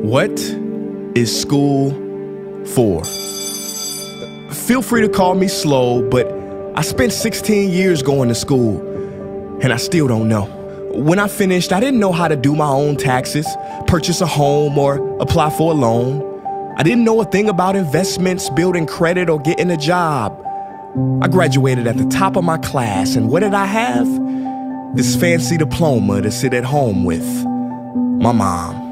What is school for? Feel free to call me slow, but I spent 16 years going to school, and I still don't know. When I finished, I didn't know how to do my own taxes, purchase a home, or apply for a loan. I didn't know a thing about investments, building credit, or getting a job. I graduated at the top of my class, and what did I have? This fancy diploma to sit at home with my mom.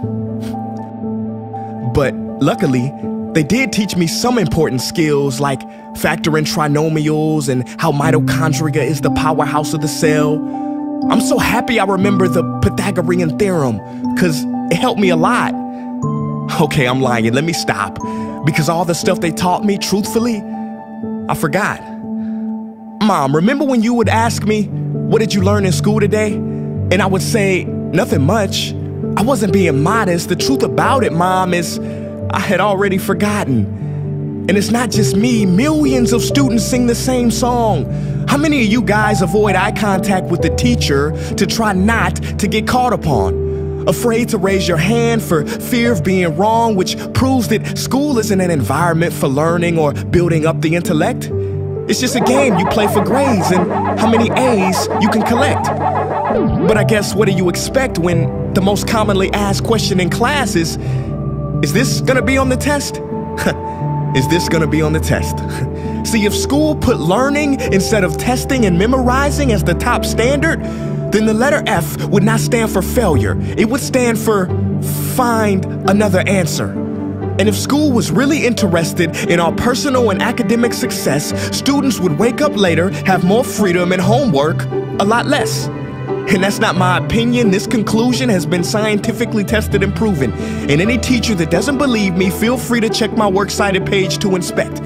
But luckily, they did teach me some important skills like factoring trinomials and how mitochondria is the powerhouse of the cell. I'm so happy I remember the Pythagorean theorem, because it helped me a lot. Okay, I'm lying. Let me stop. Because all the stuff they taught me, truthfully, I forgot. Mom, remember when you would ask me, what did you learn in school today? And I would say, nothing much. I wasn't being modest. The truth about it, Mom, is I had already forgotten. And it's not just me. Millions of students sing the same song. How many of you guys avoid eye contact with the teacher to try not to get caught upon? Afraid to raise your hand for fear of being wrong, which proves that school isn't an environment for learning or building up the intellect. It's just a game you play for grades and how many A's you can collect. But I guess what do you expect when the most commonly asked question in class is this gonna be on the test? Is this gonna be on the test? See, if school put learning instead of testing and memorizing as the top standard, then the letter F would not stand for failure. It would stand for find another answer. And if school was really interested in our personal and academic success, students would wake up later, have more freedom, and homework a lot less. And that's not my opinion. This conclusion has been scientifically tested and proven. And any teacher that doesn't believe me, feel free to check my works cited page to inspect.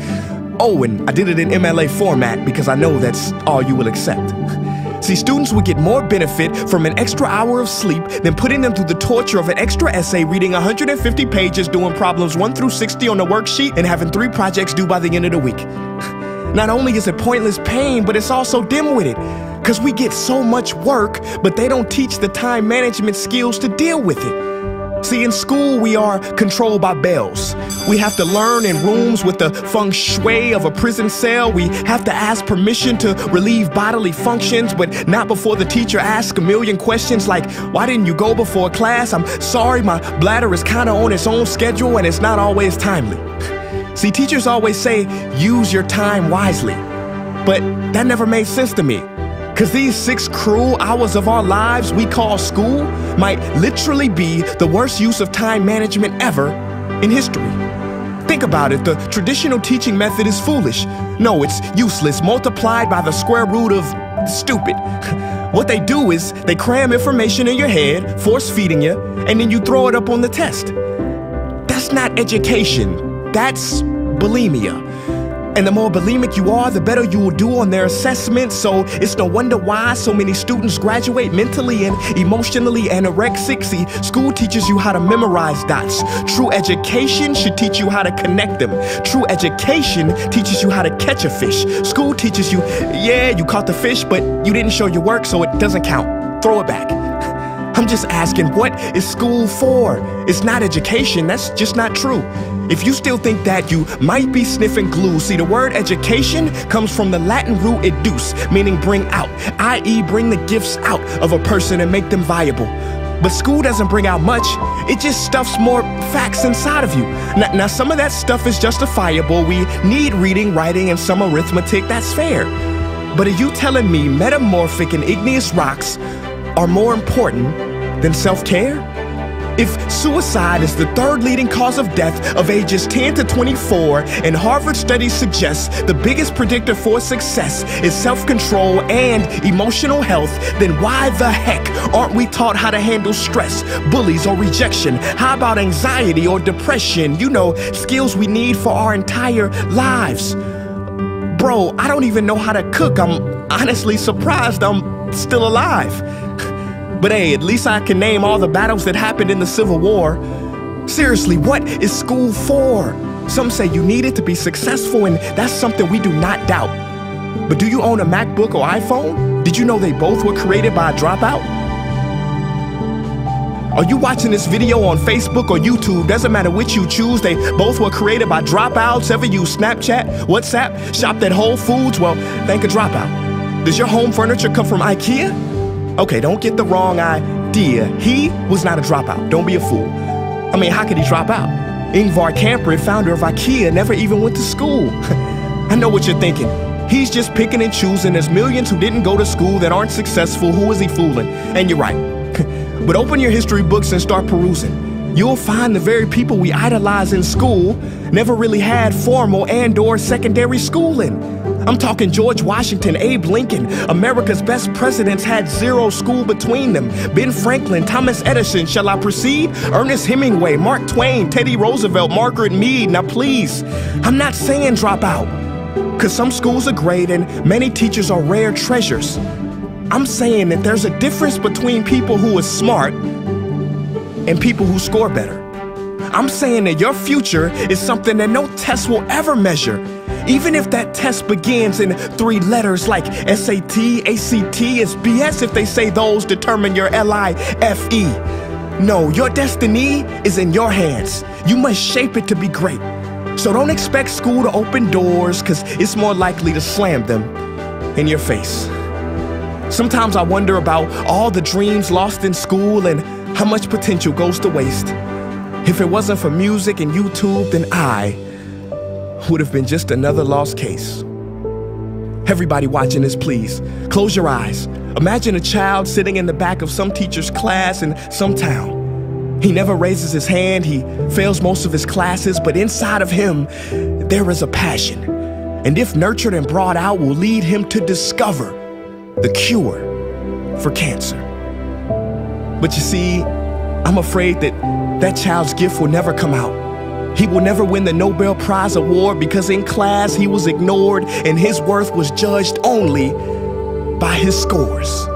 Oh, and I did it in MLA format because I know that's all you will accept. See, students would get more benefit from an extra hour of sleep than putting them through the torture of an extra essay, reading 150 pages, doing problems 1 through 60 on the worksheet, and having 3 projects due by the end of the week. Not only is it pointless pain, but it's also dim-witted, because we get so much work, but they don't teach the time management skills to deal with it. See, in school, we are controlled by bells. We have to learn in rooms with the feng shui of a prison cell. We have to ask permission to relieve bodily functions, but not before the teacher asks a million questions like, why didn't you go before class? I'm sorry, my bladder is kind of on its own schedule and it's not always timely. See, teachers always say, use your time wisely. But that never made sense to me. Because these 6 cruel hours of our lives we call school might literally be the worst use of time management ever in history. Think about it, the traditional teaching method is foolish. No, it's useless, multiplied by the square root of stupid. What they do is they cram information in your head, force feeding you, and then you throw it up on the test. That's not education, that's bulimia. And the more bulimic you are, the better you will do on their assessments. So it's no wonder why so many students graduate mentally and emotionally anorexic. See, school teaches you how to memorize dots. True education should teach you how to connect them. True education teaches you how to catch a fish. School teaches you, yeah, you caught the fish, but you didn't show your work, so it doesn't count. Throw it back. I'm just asking, what is school for? It's not education, that's just not true. If you still think that, you might be sniffing glue. See, the word education comes from the Latin root educe, meaning bring out, i.e. bring the gifts out of a person and make them viable. But school doesn't bring out much, it just stuffs more facts inside of you. Now some of that stuff is justifiable. We need reading, writing, and some arithmetic, that's fair. But are you telling me metamorphic and igneous rocks are more important than self-care? If suicide is the 3rd leading cause of death of ages 10 to 24, and Harvard studies suggest the biggest predictor for success is self-control and emotional health, then why the heck aren't we taught how to handle stress, bullies, or rejection? How about anxiety or depression? You know, skills we need for our entire lives. Bro, I don't even know how to cook. I'm honestly surprised I'm still alive. But hey, at least I can name all the battles that happened in the Civil War. Seriously, what is school for? Some say you need it to be successful, and that's something we do not doubt. But do you own a MacBook or iPhone? Did you know they both were created by a dropout? Are you watching this video on Facebook or YouTube? Doesn't matter which you choose. They both were created by dropouts. Ever use Snapchat, WhatsApp, shopped at Whole Foods? Well, thank a dropout. Does your home furniture come from IKEA? Okay, don't get the wrong idea. He was not a dropout. Don't be a fool. I mean, how could he drop out? Ingvar Kamprad, founder of IKEA, never even went to school. I know what you're thinking. He's just picking and choosing. There's millions who didn't go to school that aren't successful. Who is he fooling? And you're right. But open your history books and start perusing. You'll find the very people we idolize in school never really had formal and/or secondary schooling. I'm talking George Washington, Abe Lincoln. America's best presidents had zero school between them. Ben Franklin, Thomas Edison, shall I proceed? Ernest Hemingway, Mark Twain, Teddy Roosevelt, Margaret Mead. Now please, I'm not saying drop out, because some schools are great and many teachers are rare treasures. I'm saying that there's a difference between people who are smart and people who score better. I'm saying that your future is something that no test will ever measure, even if that test begins in 3 letters like SAT, ACT. It's BS if they say those determine your LIFE. No, your destiny is in your hands. You must shape it to be great. So don't expect school to open doors, because it's more likely to slam them in your face. Sometimes I wonder about all the dreams lost in school and how much potential goes to waste. If it wasn't for music and YouTube, then I would have been just another lost case. Everybody watching this, please, close your eyes. Imagine a child sitting in the back of some teacher's class in some town. He never raises his hand, he fails most of his classes, but inside of him, there is a passion. And if nurtured and brought out, will lead him to discover the cure for cancer. But you see, I'm afraid that child's gift will never come out. He will never win the Nobel Prize award because in class he was ignored and his worth was judged only by his scores.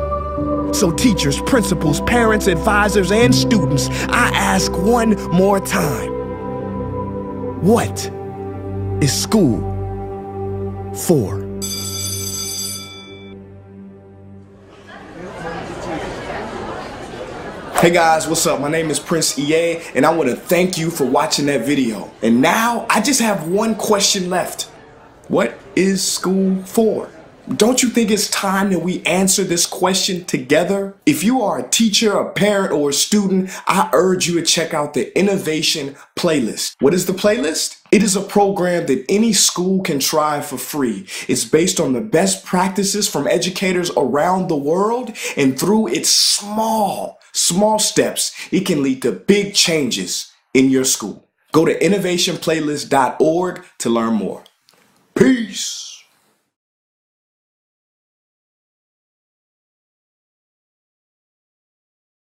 So teachers, principals, parents, advisors, and students, I ask one more time, what is school for? Hey guys, what's up? My name is Prince EA, and I want to thank you for watching that video. And now I just have one question left. What is school for? Don't you think it's time that we answer this question together? If you are a teacher, a parent, or a student, I urge you to check out the Innovation Playlist. What is the playlist? It is a program that any school can try for free. It's based on the best practices from educators around the world, and through its small steps, it can lead to big changes in your school. Go to innovationplaylist.org to learn more. Peace.